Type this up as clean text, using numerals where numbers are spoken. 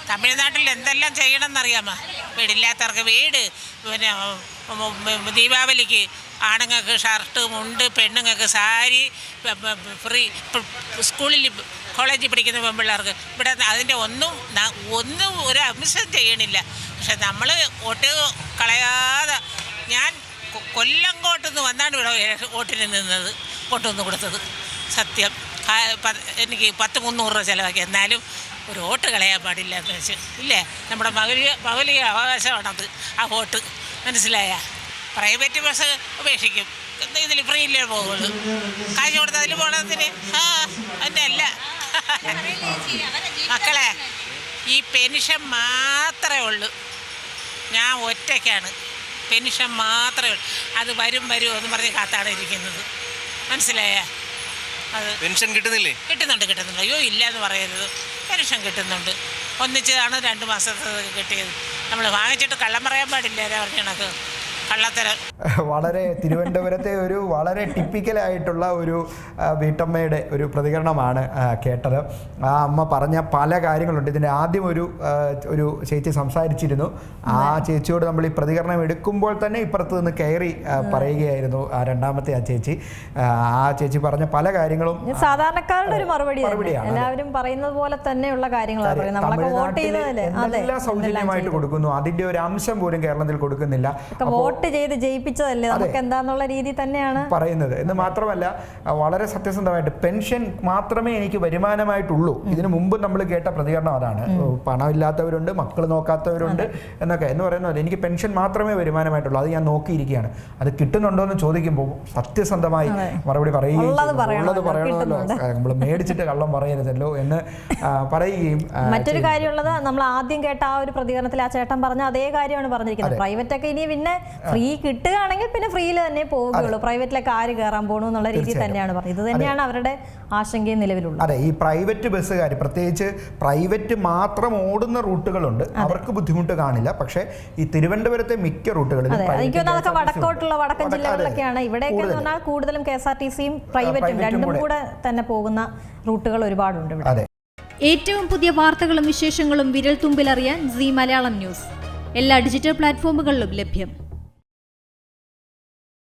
തമിഴ്നാട്ടിൽ എന്തെല്ലാം ചെയ്യണമെന്നറിയാമോ? വീടില്ലാത്തവർക്ക് വീട്, പിന്നെ ദീപാവലിക്ക് ആണുങ്ങൾക്ക് ഷർട്ട്, മുണ്ട്, പെണ്ണുങ്ങൾക്ക് സാരി, ഫ്രീ സ്കൂളിൽ കോളേജിൽ പഠിക്കുന്ന പെൺപിള്ളേർക്ക്. ഇവിടെ അതിൻ്റെ ഒന്നും ഒരു അംശം ചെയ്യണില്ല. പക്ഷെ നമ്മൾ വോട്ട് കളയാതെ, ഞാൻ കൊല്ലങ്കോട്ടുനിന്ന് വന്നാണ് ഇവിടെ വോട്ടിന് നിന്നത്, വോട്ടൊന്ന് കൊടുത്തത്. സത്യം, എനിക്ക് 10-300 രൂപ ചിലവാക്കി. എന്നാലും ഒരു വോട്ട് കളയാൻ പാടില്ല എന്ന് വെച്ച് ഇല്ലേ, നമ്മുടെ മൗലിക അവകാശമാണത് ആ വോട്ട്. മനസ്സിലായ? പ്രൈവറ്റ് ബസ് ഉപേക്ഷിക്കും, ഇതിൽ ഫ്രീയിലേ പോകുള്ളൂ. കാശ് കൊടുത്ത് അതിൽ പോകണത്തിന് അതിൻ്റെ അല്ല. മക്കളെ, ഈ പെൻഷൻ മാത്രമേ ഉള്ളൂ. ഞാൻ ഒറ്റയ്ക്കാണ്, പെൻഷൻ മാത്രമേ ഉള്ളൂ. അത് വരും എന്ന് പറഞ്ഞ് കാത്താണ് ഇരിക്കുന്നത്. മനസ്സിലായ? അത് പെൻഷൻ കിട്ടുന്നില്ലേ? കിട്ടുന്നുണ്ട്. അയ്യോ ഇല്ല എന്ന് പറയരുത്, പെൻഷൻ കിട്ടുന്നുണ്ട്. ഒന്നിച്ചതാണ് 2 മാസത്തെ കിട്ടിയത്. നമ്മൾ വാങ്ങിച്ചിട്ട് കള്ളം പറയാൻ പാടില്ല. പറഞ്ഞ കണക്ക് കള്ളത്തരം. വളരെ തിരുവനന്തപുരത്തെ ഒരു വളരെ ടിപ്പിക്കലായിട്ടുള്ള ഒരു വീട്ടമ്മയുടെ ഒരു പ്രതികരണമാണ് കേട്ടത്. ആ അമ്മ പറഞ്ഞ പല കാര്യങ്ങളുണ്ട്. ഇതിൻ്റെ ആദ്യം ഒരു ചേച്ചി സംസാരിച്ചിരുന്നു. ആ ചേച്ചിയോട് നമ്മൾ ഈ പ്രതികരണം എടുക്കുമ്പോൾ തന്നെ ഇപ്പുറത്ത് നിന്ന് കയറി പറയുകയായിരുന്നു രണ്ടാമത്തെ ആ ചേച്ചി പറഞ്ഞ പല കാര്യങ്ങളും സാധാരണക്കാരുടെ ഒരു മറുപടിയാണ്. എല്ലാവരും പറയുന്നത് പോലെ തന്നെയുള്ള കാര്യങ്ങളാണ്. എല്ലാം സൗജന്യമായിട്ട് കൊടുക്കുന്നു, അതിന്റെ ഒരു അംശം പോലും കേരളത്തിൽ കൊടുക്കുന്നില്ല. വോട്ട് ചെയ്ത് ജയിപ്പിച്ചതല്ലേ, നമുക്ക് എന്താന്നുള്ള രീതി തന്നെയാണ് പറയുന്നത്. എന്ന് മാത്രമല്ല, വളരെ സത്യസന്ധമായിട്ട് പെൻഷൻ മാത്രമേ എനിക്ക് വരുമാനമായിട്ടുള്ളൂ. ഇതിനു മുമ്പ് നമ്മൾ കേട്ട പ്രതികരണം അതാണ്. പണമില്ലാത്തവരുണ്ട്, മക്കൾ നോക്കാത്തവരുണ്ട് എന്നൊക്കെ എന്ന് പറയുന്നത്. എനിക്ക് പെൻഷൻ മാത്രമേ വരുമാനമായിട്ടുള്ളൂ, അത് ഞാൻ നോക്കിയിരിക്കുകയാണ്. അത് കിട്ടുന്നുണ്ടോ എന്ന് ചോദിക്കുമ്പോൾ സത്യസന്ധമായി മറുപടി പറയുകയും ഉള്ളത് പറയണമല്ലോ, നമ്മൾ മേടിച്ചിട്ട് കള്ളം പറയരുതല്ലോ എന്ന് പറയുകയും. മറ്റൊരു കാര്യമുള്ളത്, നമ്മൾ ആദ്യം കേട്ട ആ ഒരു പ്രതികരണത്തിൽ ആ ചേട്ടൻ പറഞ്ഞ അതേ കാര്യമാണ് പറഞ്ഞിരിക്കുന്നത്. പ്രൈവറ്റ് ഒക്കെ ഇനി പിന്നെ ഫ്രീ കിട്ടുകയാണെങ്കിൽ പിന്നെ ഫ്രീയിൽ തന്നെ പോവുകയുള്ളൂ, പ്രൈവറ്റിലേക്ക് ആര് കയറാൻ പോകണു എന്നുള്ള രീതിയിൽ തന്നെയാണ് പറയുന്നത്. ഇത് തന്നെയാണ് അവരുടെ ആശങ്കയും നിലവിലുള്ളത്. അതെ, ഈ പ്രൈവറ്റ് ബസ്സുകാർ, പ്രത്യേകിച്ച് പ്രൈവറ്റ് മാത്രം ഓടുന്ന റൂട്ടുകളുണ്ട്, അവർക്ക് ബുദ്ധിമുട്ട് കാണില്ല. പക്ഷേ ഈ തിരുവനന്തപുരത്തെ മിക്ക റൂട്ടുകളിലും വടക്കൻ ജില്ലകളിലൊക്കെയാണ്. ഇവിടെയൊക്കെ എന്ന് പറഞ്ഞാൽ കൂടുതലും KSRTCയും പ്രൈവറ്റും രണ്ടും കൂടെ തന്നെ പോകുന്ന റൂട്ടുകൾ ഒരുപാടുണ്ട് ഇവിടെ. ഏറ്റവും പുതിയ വാർത്തകളും വിശേഷങ്ങളും വിരൽ തുമ്പിലറിയാൻ സീ മലയാളം ന്യൂസ് എല്ലാ ഡിജിറ്റൽ പ്ലാറ്റ്ഫോമുകളിലും ലഭ്യം.